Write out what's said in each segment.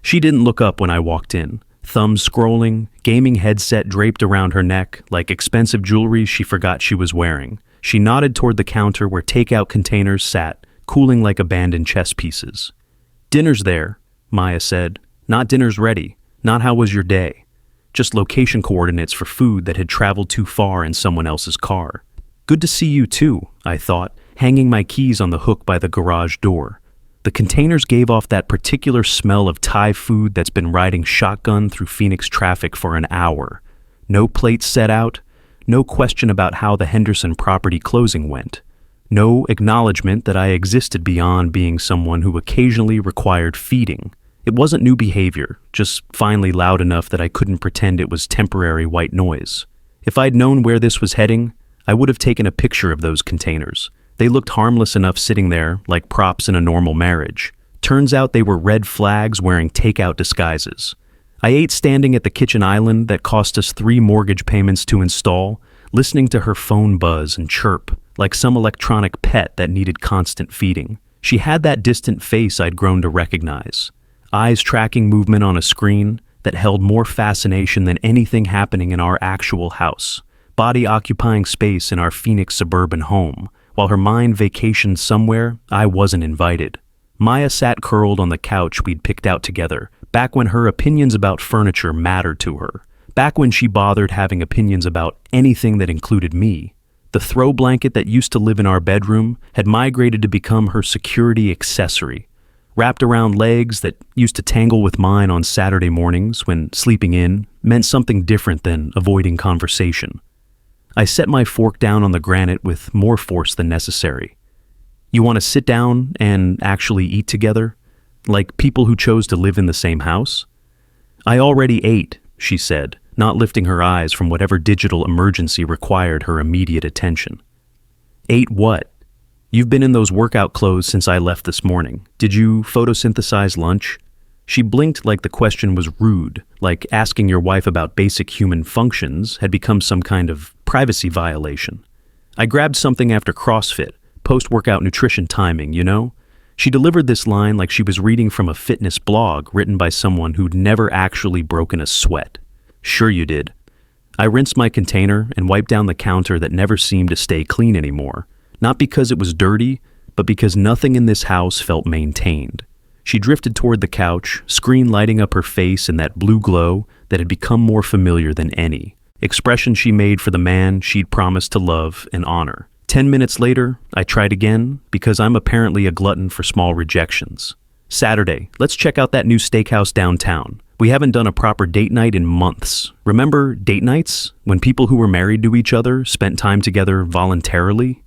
She didn't look up when I walked in, thumbs scrolling, gaming headset draped around her neck like expensive jewelry she forgot she was wearing. She nodded toward the counter where takeout containers sat, cooling like abandoned chess pieces. "Dinner's there," Maya said. "Not dinner's ready. Not how was your day. Just location coordinates for food that had traveled too far in someone else's car." "Good to see you too," I thought, hanging my keys on the hook by the garage door. The containers gave off that particular smell of Thai food that's been riding shotgun through Phoenix traffic for an hour. No plates set out, no question about how the Henderson property closing went. No acknowledgement that I existed beyond being someone who occasionally required feeding. It wasn't new behavior, just finally loud enough that I couldn't pretend it was temporary white noise. If I'd known where this was heading, I would have taken a picture of those containers. They looked harmless enough sitting there, like props in a normal marriage. Turns out they were red flags wearing takeout disguises. I ate standing at the kitchen island that cost us 3 mortgage payments to install, listening to her phone buzz and chirp, like some electronic pet that needed constant feeding. She had that distant face I'd grown to recognize. Eyes tracking movement on a screen that held more fascination than anything happening in our actual house. Body occupying space in our Phoenix suburban home, while her mind vacationed somewhere I wasn't invited. Maya sat curled on the couch we'd picked out together, back when her opinions about furniture mattered to her, back when she bothered having opinions about anything that included me. The throw blanket that used to live in our bedroom had migrated to become her security accessory, wrapped around legs that used to tangle with mine on Saturday mornings when sleeping in meant something different than avoiding conversation. I set my fork down on the granite with more force than necessary. "You want to sit down and actually eat together? Like people who chose to live in the same house?" "I already ate," she said, not lifting her eyes from whatever digital emergency required her immediate attention. "Ate what? You've been in those workout clothes since I left this morning. Did you photosynthesize lunch?" She blinked like the question was rude, like asking your wife about basic human functions had become some kind of privacy violation. "I grabbed something after CrossFit, post-workout nutrition timing, you know?" She delivered this line like she was reading from a fitness blog written by someone who'd never actually broken a sweat. "Sure you did." I rinsed my container and wiped down the counter that never seemed to stay clean anymore, not because it was dirty, but because nothing in this house felt maintained. She drifted toward the couch, screen lighting up her face in that blue glow that had become more familiar than any. Expression she made for the man she'd promised to love and honor. 10 minutes later, I tried again, because I'm apparently a glutton for small rejections. "Saturday, let's check out that new steakhouse downtown. We haven't done a proper date night in months. Remember date nights? When people who were married to each other spent time together voluntarily?"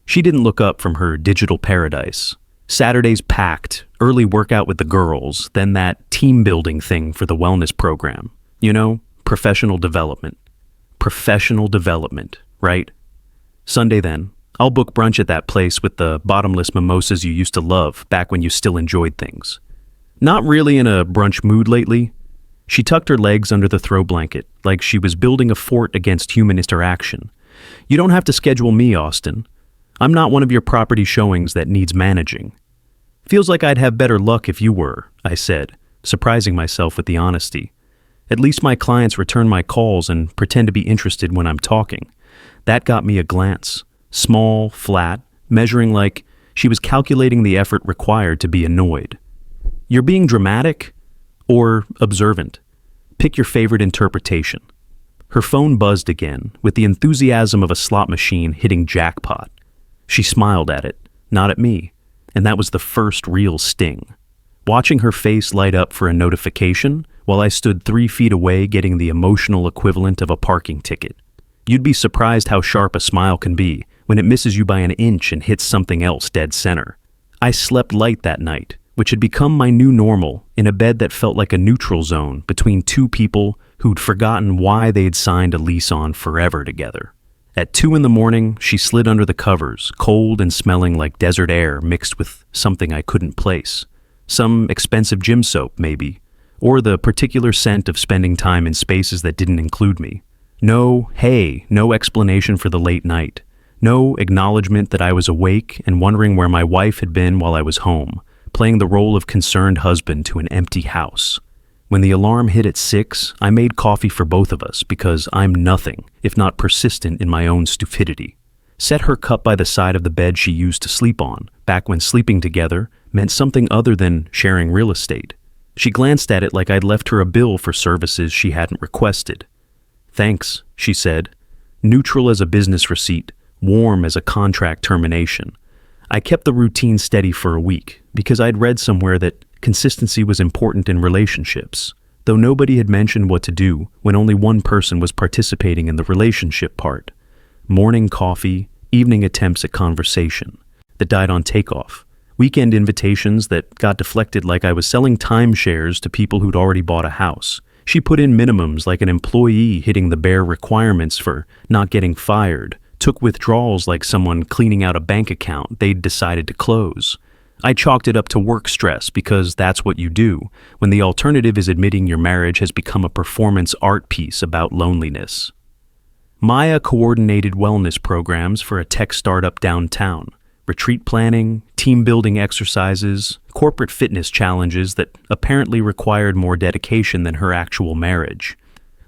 She didn't look up from her digital paradise. Saturdays packed, early workout with the girls, then that team building thing for the wellness program. You know, professional development. Professional development, right? "Sunday then. I'll book brunch at that place with the bottomless mimosas you used to love back when you still enjoyed things." "Not really in a brunch mood lately." She tucked her legs under the throw blanket, like she was building a fort against human interaction. "You don't have to schedule me, Austin. I'm not one of your property showings that needs managing." "Feels like I'd have better luck if you were," I said, surprising myself with the honesty. At least my clients return my calls and pretend to be interested when I'm talking. That got me a glance. Small, flat, measuring like she was calculating the effort required to be annoyed. "You're being dramatic or observant? Pick your favorite interpretation." Her phone buzzed again, with the enthusiasm of a slot machine hitting jackpot. She smiled at it, not at me, and that was the first real sting. Watching her face light up for a notification while I stood 3 feet away getting the emotional equivalent of a parking ticket. You'd be surprised how sharp a smile can be when it misses you by an inch and hits something else dead center. I slept light that night, which had become my new normal, in a bed that felt like a neutral zone between 2 people who'd forgotten why they'd signed a lease on forever together. At 2 in the morning, she slid under the covers, cold and smelling like desert air mixed with something I couldn't place. Some expensive gym soap, maybe, or the particular scent of spending time in spaces that didn't include me. No explanation for the late night. No acknowledgement that I was awake and wondering where my wife had been while I was home, playing the role of concerned husband to an empty house. When the alarm hit at 6, I made coffee for both of us because I'm nothing if not persistent in my own stupidity. Set her cup by the side of the bed she used to sleep on, back when sleeping together meant something other than sharing real estate. She glanced at it like I'd left her a bill for services she hadn't requested. "Thanks," she said, neutral as a business receipt, warm as a contract termination. I kept the routine steady for a week because I'd read somewhere that consistency was important in relationships, though nobody had mentioned what to do when only one person was participating in the relationship part. Morning coffee, evening attempts at conversation that died on takeoff, weekend invitations that got deflected like I was selling timeshares to people who'd already bought a house. She put in minimums like an employee hitting the bare requirements for not getting fired, took withdrawals like someone cleaning out a bank account they'd decided to close. I chalked it up to work stress because that's what you do when the alternative is admitting your marriage has become a performance art piece about loneliness. Maya coordinated wellness programs for a tech startup downtown, retreat planning, team-building exercises, corporate fitness challenges that apparently required more dedication than her actual marriage.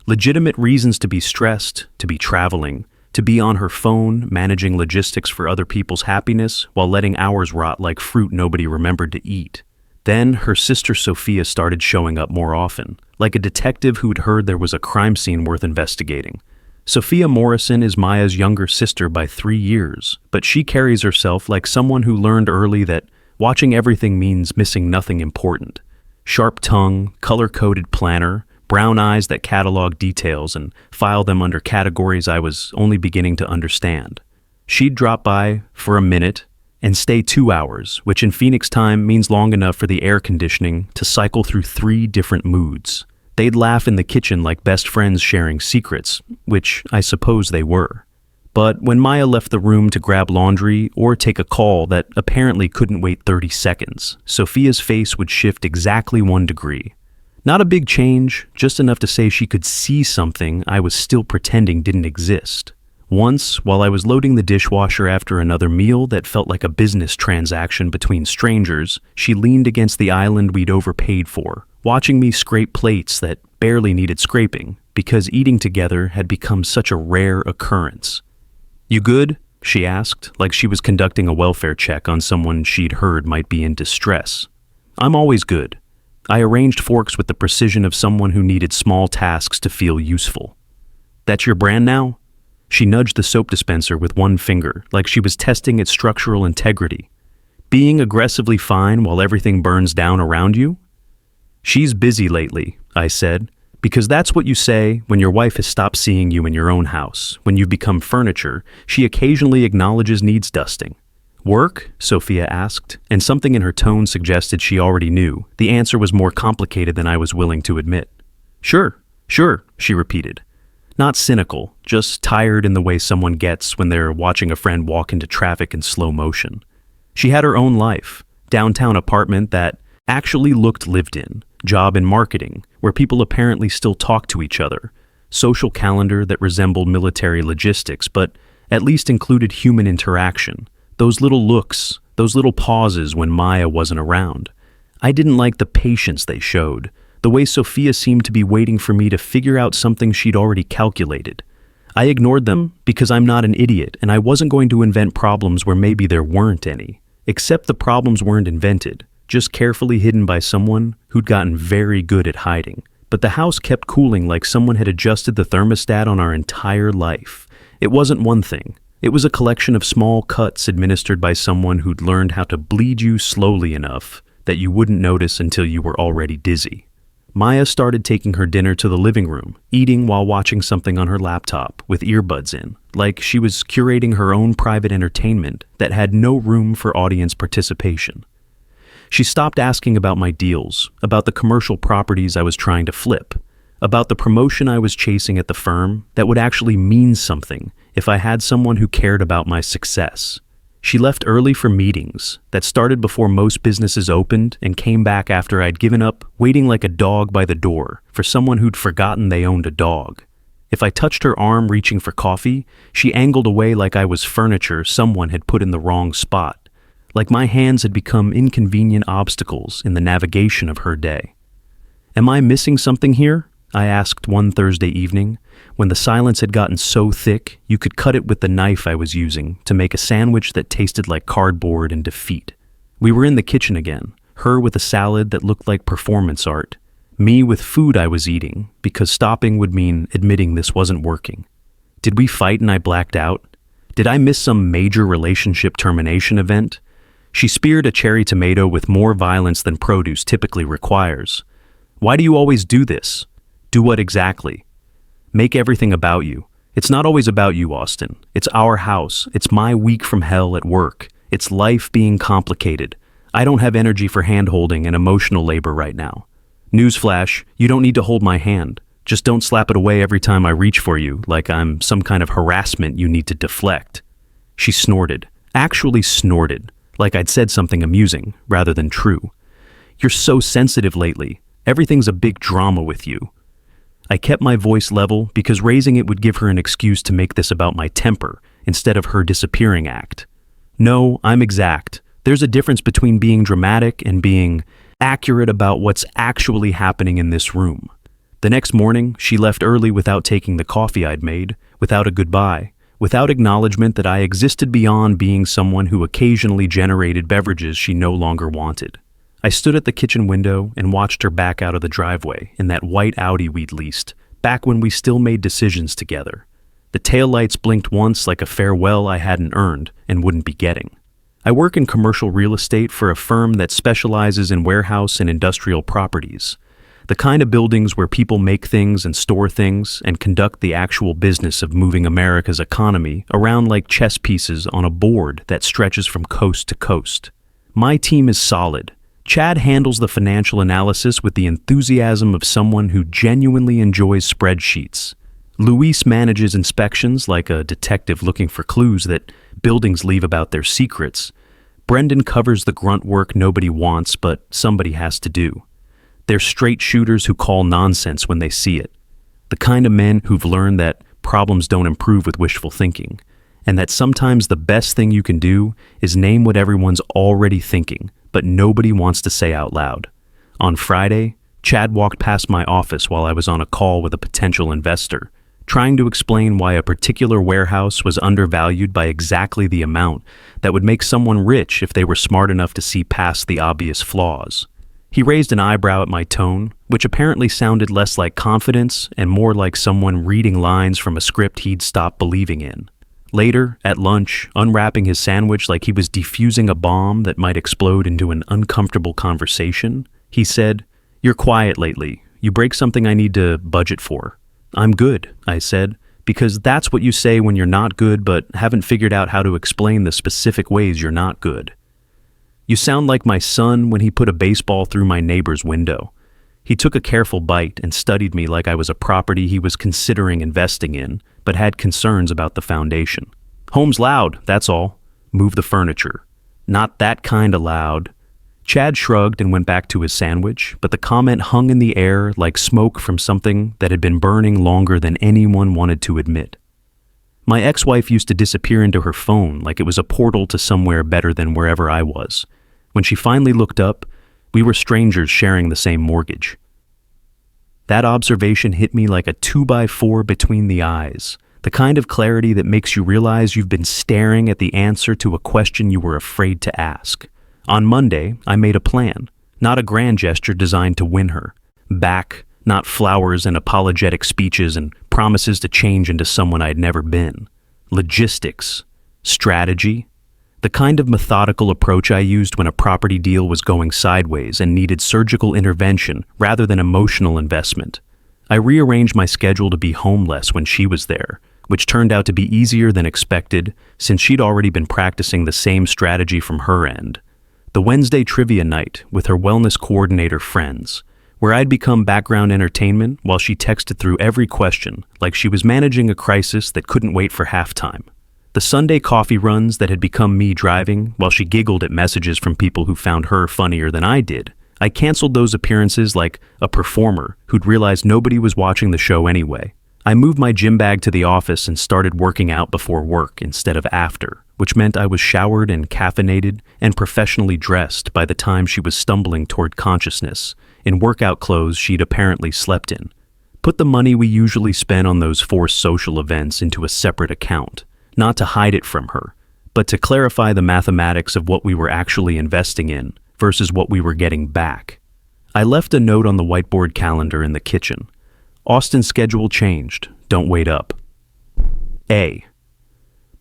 Legitimate reasons to be stressed, to be traveling, to be on her phone, managing logistics for other people's happiness while letting hours rot like fruit nobody remembered to eat. Then her sister Sophia started showing up more often, like a detective who'd heard there was a crime scene worth investigating. Sophia Morrison is Maya's younger sister by 3 years, but she carries herself like someone who learned early that watching everything means missing nothing important. Sharp tongue, color-coded planner, brown eyes that catalog details and file them under categories I was only beginning to understand. She'd drop by for a minute and stay 2 hours, which in Phoenix time means long enough for the air conditioning to cycle through 3 different moods. They'd laugh in the kitchen like best friends sharing secrets, which I suppose they were. But when Maya left the room to grab laundry or take a call that apparently couldn't wait 30 seconds, Sophia's face would shift exactly 1 degree. Not a big change, just enough to say she could see something I was still pretending didn't exist. Once, while I was loading the dishwasher after another meal that felt like a business transaction between strangers, she leaned against the island we'd overpaid for, watching me scrape plates that barely needed scraping because eating together had become such a rare occurrence. "You good?" she asked, like she was conducting a welfare check on someone she'd heard might be in distress. "I'm always good." I arranged forks with the precision of someone who needed small tasks to feel useful. "That's your brand now?" She nudged the soap dispenser with 1 finger, like she was testing its structural integrity. "Being aggressively fine while everything burns down around you?" "She's busy lately," I said, "because that's what you say when your wife has stopped seeing you in your own house. When you've become furniture, she occasionally acknowledges needs dusting." "Work?" Sophia asked, and something in her tone suggested she already knew. The answer was more complicated than I was willing to admit. Sure, she repeated. Not cynical, just tired in the way someone gets when they're watching a friend walk into traffic in slow motion. She had her own life, downtown apartment that actually looked lived in, job in marketing, where people apparently still talk to each other, social calendar that resembled military logistics, but at least included human interaction, those little looks, those little pauses when Maya wasn't around. I didn't like the patience they showed, the way Sophia seemed to be waiting for me to figure out something she'd already calculated. I ignored them because I'm not an idiot and I wasn't going to invent problems where maybe there weren't any. Except the problems weren't invented, just carefully hidden by someone who'd gotten very good at hiding. But the house kept cooling like someone had adjusted the thermostat on our entire life. It wasn't one thing. It was a collection of small cuts administered by someone who'd learned how to bleed you slowly enough that you wouldn't notice until you were already dizzy. Maya started taking her dinner to the living room, eating while watching something on her laptop with earbuds in, like she was curating her own private entertainment that had no room for audience participation. She stopped asking about my deals, about the commercial properties I was trying to flip, about the promotion I was chasing at the firm that would actually mean something if I had someone who cared about my success. She left early for meetings that started before most businesses opened and came back after I'd given up waiting like a dog by the door for someone who'd forgotten they owned a dog. If I touched her arm reaching for coffee, she angled away like I was furniture someone had put in the wrong spot, like my hands had become inconvenient obstacles in the navigation of her day. "Am I missing something here?" I asked one Thursday evening, when the silence had gotten so thick you could cut it with the knife I was using to make a sandwich that tasted like cardboard and defeat. We were in the kitchen again, her with a salad that looked like performance art, me with food I was eating, because stopping would mean admitting this wasn't working. Did we fight and I blacked out? Did I miss some major relationship termination event? She speared a cherry tomato with more violence than produce typically requires. "Why do you always do this?" "Do what exactly?" "Make everything about you." "It's not always about you, Austin. It's our house. It's my week from hell at work. It's life being complicated. I don't have energy for hand-holding and emotional labor right now. Newsflash, you don't need to hold my hand. Just don't slap it away every time I reach for you, like I'm some kind of harassment you need to deflect." She snorted. Actually snorted, like I'd said something amusing, rather than true. "You're so sensitive lately. Everything's a big drama with you." I kept my voice level because raising it would give her an excuse to make this about my temper instead of her disappearing act. "No, I'm exact. There's a difference between being dramatic and being accurate about what's actually happening in this room." The next morning, she left early without taking the coffee I'd made, without a goodbye, without acknowledgement that I existed beyond being someone who occasionally generated beverages she no longer wanted. I stood at the kitchen window and watched her back out of the driveway in that white Audi we'd leased, back when we still made decisions together. The taillights blinked once like a farewell I hadn't earned and wouldn't be getting. I work in commercial real estate for a firm that specializes in warehouse and industrial properties, the kind of buildings where people make things and store things and conduct the actual business of moving America's economy around like chess pieces on a board that stretches from coast to coast. My team is solid. Chad handles the financial analysis with the enthusiasm of someone who genuinely enjoys spreadsheets. Luis manages inspections like a detective looking for clues that buildings leave about their secrets. Brendan covers the grunt work nobody wants, but somebody has to do. They're straight shooters who call nonsense when they see it. The kind of men who've learned that problems don't improve with wishful thinking, and that sometimes the best thing you can do is name what everyone's already thinking, but nobody wants to say out loud. On Friday, Chad walked past my office while I was on a call with a potential investor, trying to explain why a particular warehouse was undervalued by exactly the amount that would make someone rich if they were smart enough to see past the obvious flaws. He raised an eyebrow at my tone, which apparently sounded less like confidence and more like someone reading lines from a script he'd stopped believing in. Later, at lunch, unwrapping his sandwich like he was defusing a bomb that might explode into an uncomfortable conversation, he said, "You're quiet lately. You break something I need to budget for." "I'm good," I said, because that's what you say when you're not good but haven't figured out how to explain the specific ways you're not good. "You sound like my son when he put a baseball through my neighbor's window." He took a careful bite and studied me like I was a property he was considering investing in, but had concerns about the foundation. "Home's loud, that's all. Move the furniture." "Not that kind of loud." Chad shrugged and went back to his sandwich, but the comment hung in the air like smoke from something that had been burning longer than anyone wanted to admit. My ex-wife used to disappear into her phone like it was a portal to somewhere better than wherever I was. When she finally looked up, we were strangers sharing the same mortgage. That observation hit me like a 2x4 between the eyes, the kind of clarity that makes you realize you've been staring at the answer to a question you were afraid to ask. On Monday, I made a plan, not a grand gesture designed to win her. Back, not flowers and apologetic speeches and promises to change into someone I'd never been. Logistics, strategy, the kind of methodical approach I used when a property deal was going sideways and needed surgical intervention rather than emotional investment. I rearranged my schedule to be home less when she was there, which turned out to be easier than expected since she'd already been practicing the same strategy from her end. The Wednesday trivia night with her wellness coordinator friends, where I'd become background entertainment while she texted through every question like she was managing a crisis that couldn't wait for halftime. The Sunday coffee runs that had become me driving while she giggled at messages from people who found her funnier than I did. I canceled those appearances like a performer who'd realized nobody was watching the show anyway. I moved my gym bag to the office and started working out before work instead of after, which meant I was showered and caffeinated and professionally dressed by the time she was stumbling toward consciousness, in workout clothes she'd apparently slept in. Put the money we usually spent on those forced social events into a separate account, not to hide it from her, but to clarify the mathematics of what we were actually investing in versus what we were getting back. I left a note on the whiteboard calendar in the kitchen. Austin's schedule changed. Don't wait up. A.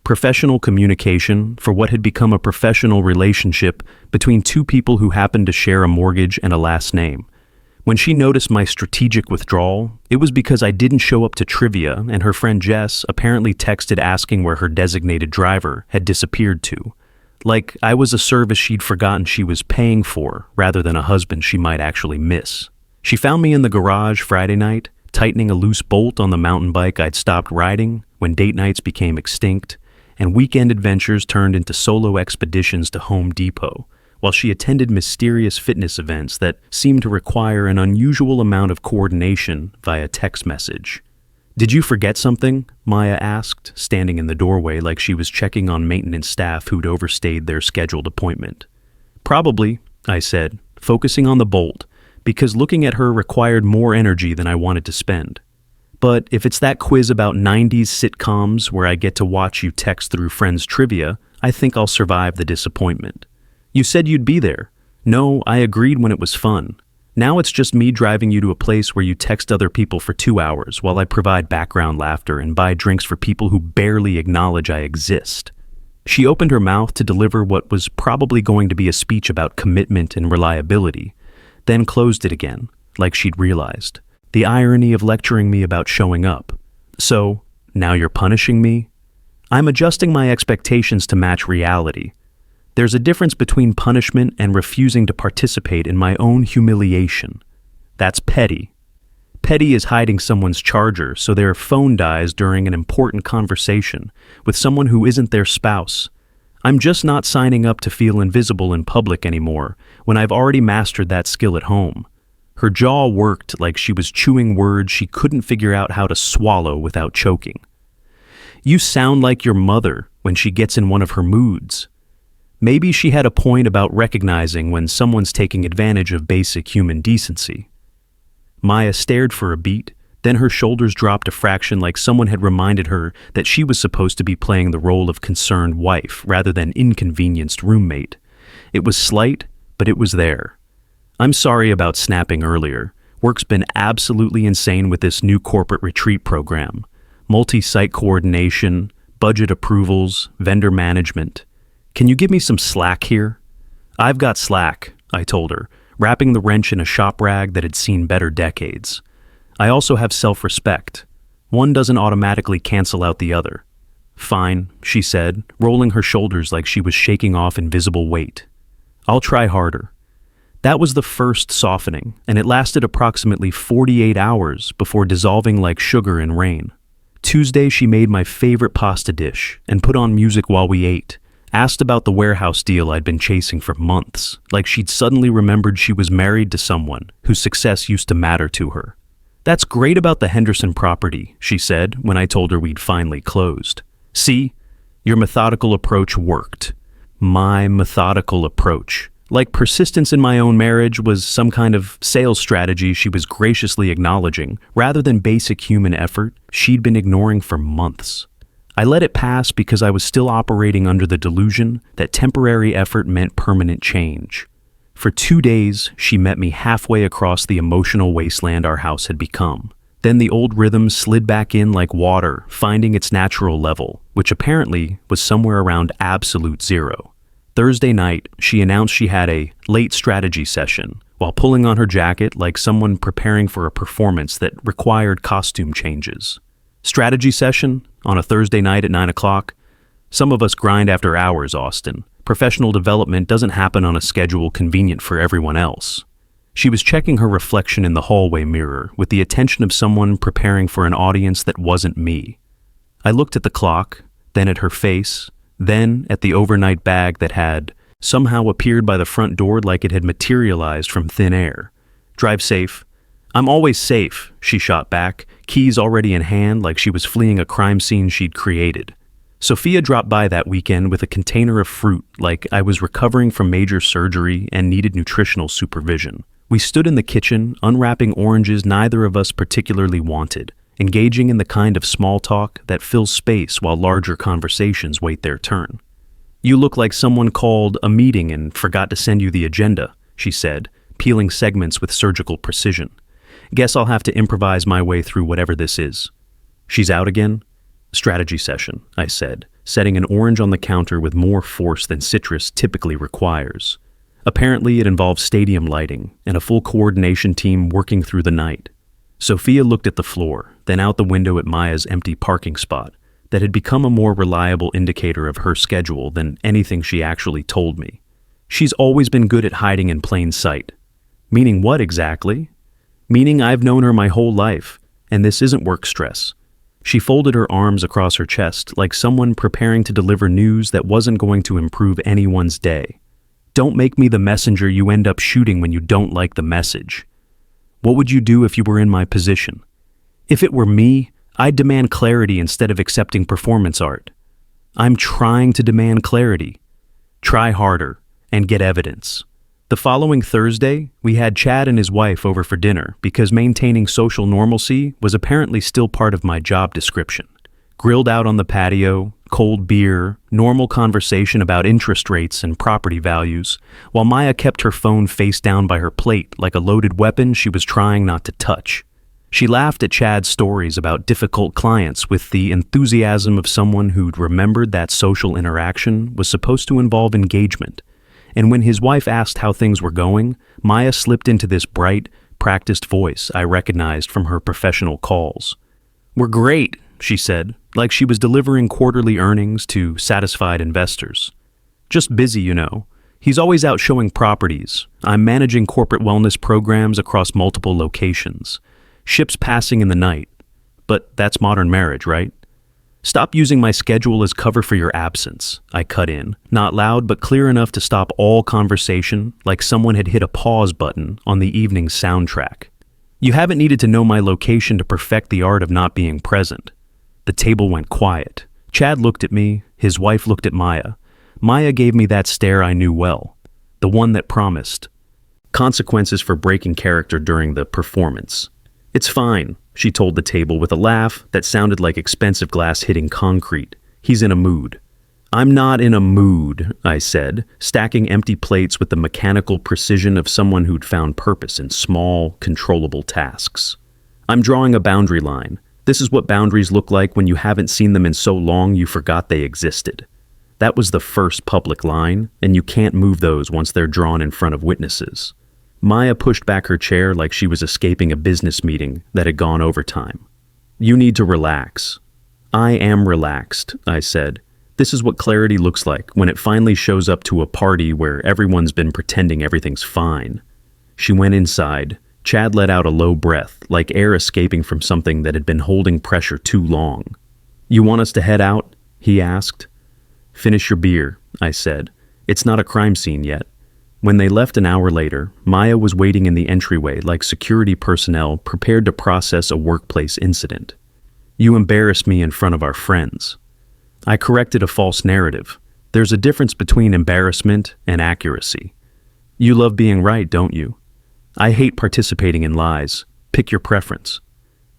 Professional communication for what had become a professional relationship between two people who happened to share a mortgage and a last name. When she noticed my strategic withdrawal, it was because I didn't show up to trivia and her friend Jess apparently texted asking where her designated driver had disappeared to. Like I was a service she'd forgotten she was paying for rather than a husband she might actually miss. She found me in the garage Friday night, tightening a loose bolt on the mountain bike I'd stopped riding when date nights became extinct, and weekend adventures turned into solo expeditions to Home Depot, while she attended mysterious fitness events that seemed to require an unusual amount of coordination via text message. "Did you forget something?" Maya asked, standing in the doorway like she was checking on maintenance staff who'd overstayed their scheduled appointment. "Probably," I said, focusing on the bolt, because looking at her required more energy than I wanted to spend. "But if it's that quiz about 90s sitcoms where I get to watch you text through friends' trivia, I think I'll survive the disappointment. You said you'd be there." "No, I agreed when it was fun. Now it's just me driving you to a place where you text other people for 2 hours while I provide background laughter and buy drinks for people who barely acknowledge I exist." She opened her mouth to deliver what was probably going to be a speech about commitment and reliability, then closed it again, like she'd realized. The irony of lecturing me about showing up. "So, now you're punishing me?" "I'm adjusting my expectations to match reality. There's a difference between punishment and refusing to participate in my own humiliation. That's petty. Petty is hiding someone's charger so their phone dies during an important conversation with someone who isn't their spouse. I'm just not signing up to feel invisible in public anymore when I've already mastered that skill at home." Her jaw worked like she was chewing words she couldn't figure out how to swallow without choking. "You sound like your mother when she gets in one of her moods." Maybe she had a point about recognizing when someone's taking advantage of basic human decency. Maya stared for a beat, then her shoulders dropped a fraction like someone had reminded her that she was supposed to be playing the role of concerned wife rather than inconvenienced roommate. It was slight, but it was there. "I'm sorry about snapping earlier. Work's been absolutely insane with this new corporate retreat program. Multi-site coordination, budget approvals, vendor management. Can you give me some slack here?" "I've got slack," I told her, wrapping the wrench in a shop rag that had seen better decades. "I also have self-respect. One doesn't automatically cancel out the other." "Fine," she said, rolling her shoulders like she was shaking off invisible weight. "I'll try harder." That was the first softening, and it lasted approximately 48 hours before dissolving like sugar in rain. Tuesday, she made my favorite pasta dish and put on music while we ate, asked about the warehouse deal I'd been chasing for months, like she'd suddenly remembered she was married to someone whose success used to matter to her. "That's great about the Henderson property," she said when I told her we'd finally closed. "See, your methodical approach worked." My methodical approach. Like persistence in my own marriage was some kind of sales strategy she was graciously acknowledging, rather than basic human effort she'd been ignoring for months. I let it pass because I was still operating under the delusion that temporary effort meant permanent change. For 2 days, she met me halfway across the emotional wasteland our house had become. Then the old rhythm slid back in like water, finding its natural level, which apparently was somewhere around absolute zero. Thursday night, she announced she had a late strategy session, while pulling on her jacket like someone preparing for a performance that required costume changes. Strategy session? On a Thursday night at 9 o'clock? Some of us grind after hours, Austin. Professional development doesn't happen on a schedule convenient for everyone else. She was checking her reflection in the hallway mirror with the attention of someone preparing for an audience that wasn't me. I looked at the clock, then at her face, then at the overnight bag that had somehow appeared by the front door like it had materialized from thin air. "Drive safe. I'm always safe, she shot back, keys already in hand like she was fleeing a crime scene she'd created. Sophia dropped by that weekend with a container of fruit like I was recovering from major surgery and needed nutritional supervision. We stood in the kitchen, unwrapping oranges neither of us particularly wanted, engaging in the kind of small talk that fills space while larger conversations wait their turn. You look like someone called a meeting and forgot to send you the agenda, she said, peeling segments with surgical precision. Guess I'll have to improvise my way through whatever this is. She's out again? Strategy session, I said, setting an orange on the counter with more force than citrus typically requires. Apparently it involves stadium lighting and a full coordination team working through the night. Sophia looked at the floor, then out the window at Maya's empty parking spot that had become a more reliable indicator of her schedule than anything she actually told me. She's always been good at hiding in plain sight. Meaning what exactly? Meaning I've known her my whole life, and this isn't work stress. She folded her arms across her chest like someone preparing to deliver news that wasn't going to improve anyone's day. Don't make me the messenger you end up shooting when you don't like the message. What would you do if you were in my position? If it were me, I'd demand clarity instead of accepting performance art. I'm trying to demand clarity. Try harder and get evidence. The following Thursday, we had Chad and his wife over for dinner because maintaining social normalcy was apparently still part of my job description. Grilled out on the patio, cold beer, normal conversation about interest rates and property values, while Maya kept her phone face down by her plate like a loaded weapon she was trying not to touch. She laughed at Chad's stories about difficult clients with the enthusiasm of someone who'd remembered that social interaction was supposed to involve engagement. And when his wife asked how things were going, Maya slipped into this bright, practiced voice I recognized from her professional calls. "We're great," she said, like she was delivering quarterly earnings to satisfied investors. "Just busy, you know. He's always out showing properties. I'm managing corporate wellness programs across multiple locations. Ships passing in the night. But that's modern marriage, right? Stop using my schedule as cover for your absence," I cut in, not loud but clear enough to stop all conversation like someone had hit a pause button on the evening's soundtrack. "You haven't needed to know my location to perfect the art of not being present." The table went quiet. Chad looked at me, his wife looked at Maya. Maya gave me that stare I knew well, the one that promised consequences for breaking character during the performance. "It's fine," she told the table with a laugh that sounded like expensive glass hitting concrete. "He's in a mood." "I'm not in a mood," I said, stacking empty plates with the mechanical precision of someone who'd found purpose in small, controllable tasks. "I'm drawing a boundary line. This is what boundaries look like when you haven't seen them in so long you forgot they existed." That was the first public line, and you can't move those once they're drawn in front of witnesses. Maya pushed back her chair like she was escaping a business meeting that had gone overtime. "You need to relax." "I am relaxed," I said. "This is what clarity looks like when it finally shows up to a party where everyone's been pretending everything's fine." She went inside. Chad let out a low breath, like air escaping from something that had been holding pressure too long. "You want us to head out?" he asked. "Finish your beer," I said. "It's not a crime scene yet." When they left an hour later, Maya was waiting in the entryway like security personnel prepared to process a workplace incident. "You embarrassed me in front of our friends." I corrected a false narrative. There's a difference between embarrassment and accuracy. "You love being right, don't you?" "I hate participating in lies. Pick your preference."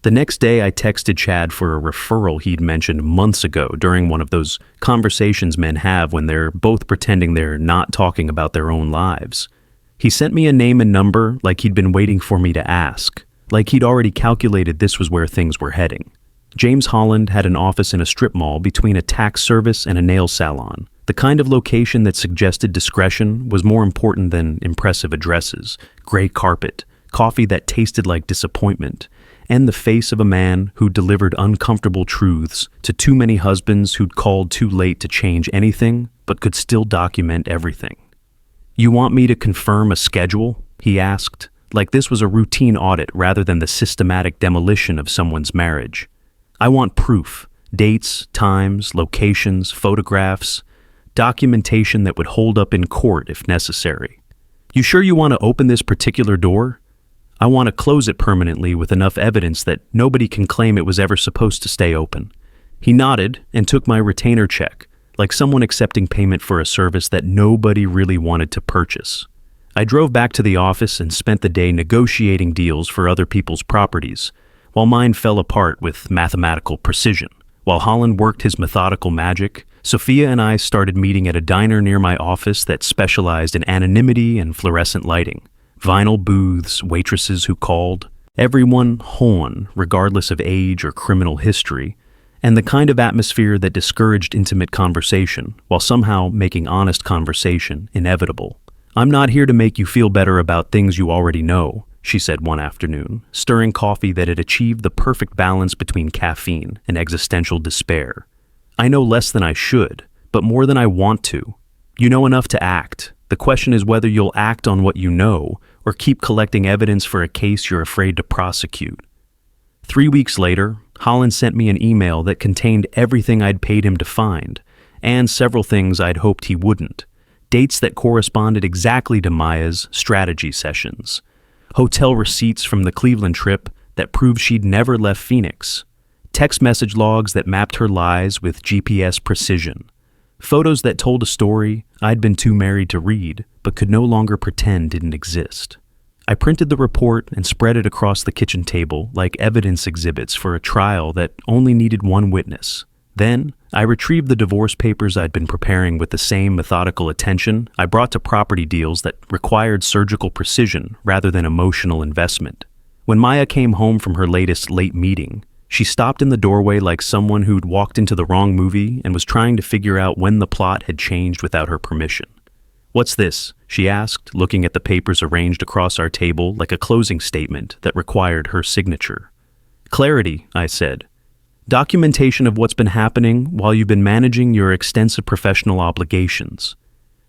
The next day, I texted Chad for a referral he'd mentioned months ago during one of those conversations men have when they're both pretending they're not talking about their own lives. He sent me a name and number like he'd been waiting for me to ask, like he'd already calculated this was where things were heading. James Holland had an office in a strip mall between a tax service and a nail salon, the kind of location that suggested discretion was more important than impressive addresses, gray carpet, coffee that tasted like disappointment, and the face of a man who delivered uncomfortable truths to too many husbands who'd called too late to change anything but could still document everything. "You want me to confirm a schedule?" he asked, like this was a routine audit rather than the systematic demolition of someone's marriage. "I want proof, dates, times, locations, photographs, documentation that would hold up in court if necessary." "You sure you want to open this particular door?" I want to close it permanently with enough evidence that nobody can claim it was ever supposed to stay open. He nodded and took my retainer check, like someone accepting payment for a service that nobody really wanted to purchase. I drove back to the office and spent the day negotiating deals for other people's properties, while mine fell apart with mathematical precision. While Holland worked his methodical magic, Sophia and I started meeting at a diner near my office that specialized in anonymity and fluorescent lighting. Vinyl booths, waitresses who called, everyone horn, regardless of age or criminal history, and the kind of atmosphere that discouraged intimate conversation while somehow making honest conversation inevitable. "I'm not here to make you feel better about things you already know," she said one afternoon, stirring coffee that had achieved the perfect balance between caffeine and existential despair. "I know less than I should, but more than I want to. You know enough to act. The question is whether you'll act on what you know or keep collecting evidence for a case you're afraid to prosecute." 3 weeks later, Holland sent me an email that contained everything I'd paid him to find, and several things I'd hoped he wouldn't. Dates that corresponded exactly to Maya's strategy sessions. Hotel receipts from the Cleveland trip that proved she'd never left Phoenix. Text message logs that mapped her lies with GPS precision. Photos that told a story I'd been too married to read, but could no longer pretend didn't exist. I printed the report and spread it across the kitchen table like evidence exhibits for a trial that only needed one witness. Then, I retrieved the divorce papers I'd been preparing with the same methodical attention I brought to property deals that required surgical precision rather than emotional investment. When Maya came home from her latest late meeting, she stopped in the doorway like someone who'd walked into the wrong movie and was trying to figure out when the plot had changed without her permission. "What's this?" she asked, looking at the papers arranged across our table like a closing statement that required her signature. "Clarity," I said. "Documentation of what's been happening while you've been managing your extensive professional obligations."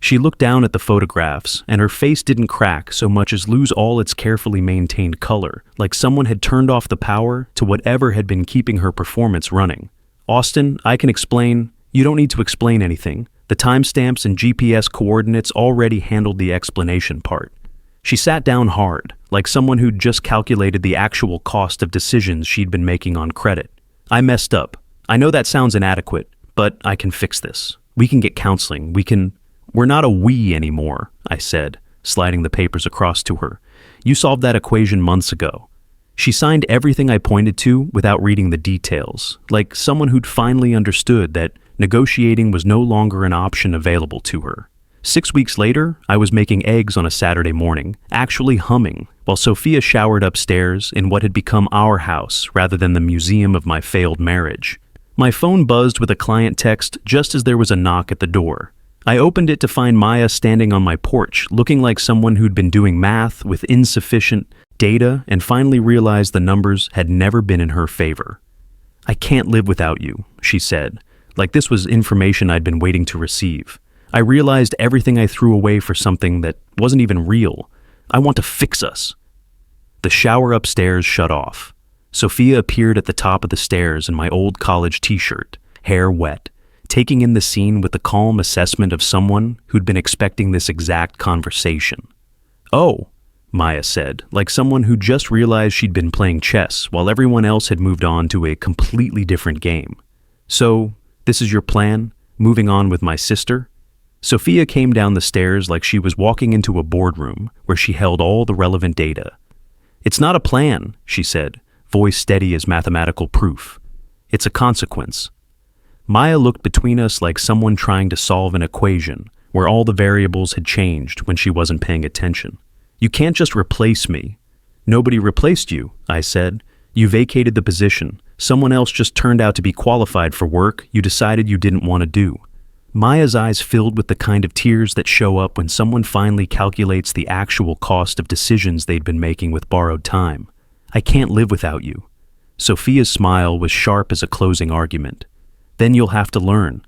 She looked down at the photographs, and her face didn't crack so much as lose all its carefully maintained color, like someone had turned off the power to whatever had been keeping her performance running. "Austin, I can explain." "You don't need to explain anything. The timestamps and GPS coordinates already handled the explanation part." She sat down hard, like someone who'd just calculated the actual cost of decisions she'd been making on credit. "I messed up. I know that sounds inadequate, but I can fix this. We can get counseling. We're not a we anymore," I said, sliding the papers across to her. "You solved that equation months ago." She signed everything I pointed to without reading the details, like someone who'd finally understood that negotiating was no longer an option available to her. 6 weeks later, I was making eggs on a Saturday morning, actually humming, while Sophia showered upstairs in what had become our house rather than the museum of my failed marriage. My phone buzzed with a client text just as there was a knock at the door. I opened it to find Maya standing on my porch, looking like someone who'd been doing math with insufficient data and finally realized the numbers had never been in her favor. "I can't live without you," she said, like this was information I'd been waiting to receive. "I realized everything I threw away for something that wasn't even real. I want to fix us." The shower upstairs shut off. Sophia appeared at the top of the stairs in my old college t-shirt, hair wet, taking in the scene with the calm assessment of someone who'd been expecting this exact conversation. "Oh," Maya said, like someone who just realized she'd been playing chess while everyone else had moved on to a completely different game. "So, this is your plan? Moving on with my sister?" Sophia came down the stairs like she was walking into a boardroom where she held all the relevant data. "It's not a plan," she said, voice steady as mathematical proof. "It's a consequence." Maya looked between us like someone trying to solve an equation where all the variables had changed when she wasn't paying attention. "You can't just replace me." "Nobody replaced you," I said. "You vacated the position. Someone else just turned out to be qualified for work you decided you didn't want to do." Maya's eyes filled with the kind of tears that show up when someone finally calculates the actual cost of decisions they'd been making with borrowed time. "I can't live without you." Sophia's smile was sharp as a closing argument. "Then you'll have to learn."